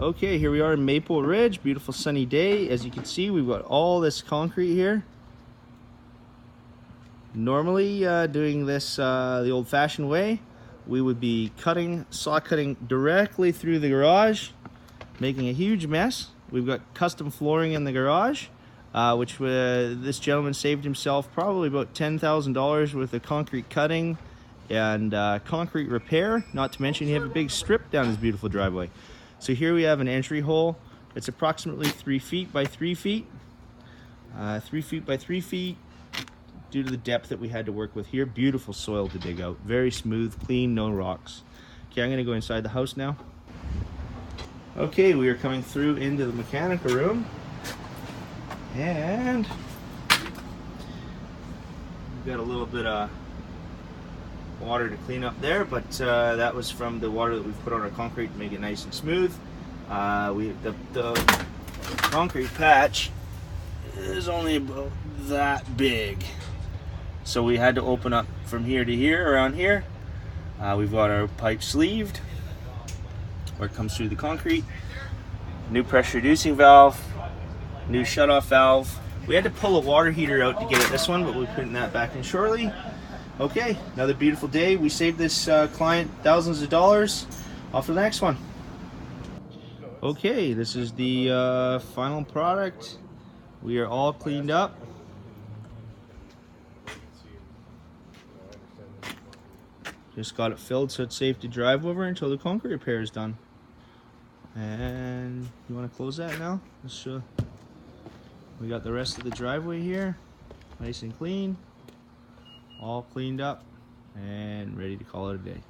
Okay, here we are in Maple Ridge, beautiful sunny day. As you can see, we've got all this concrete here. Normally, doing this the old-fashioned way, we would be saw cutting directly through the garage, making a huge mess. We've got custom flooring in the garage, which this gentleman saved himself probably about $10,000 worth of concrete cutting and concrete repair, not to mention you have a big strip down his beautiful driveway. So here we have an entry hole. It's approximately 3 feet by 3 feet. 3 feet by 3 feet due to the depth that we had to work with here. Beautiful soil to dig out. Very smooth, clean, no rocks. Okay, I'm gonna go inside the house now. Okay, we are coming through into the mechanical room. And we've got a little bit of water to clean up there, but that was from the water that we've put on our concrete to make it nice and smooth. The concrete patch is only about that big, so we had to open up from here to here, around here. We've got our pipe sleeved where it comes through the concrete, new pressure reducing valve, new shutoff valve. We had to pull a water heater out to get at this one, but we'll be putting that back in shortly. Okay, another beautiful day. We saved this client thousands of dollars. Off to the next one. Okay, this is the final product. We are all cleaned up. Just got it filled so it's safe to drive over until the concrete repair is done. And you want to close that now? Let's show. We got the rest of the driveway here, nice and clean. All cleaned up and ready to call it a day.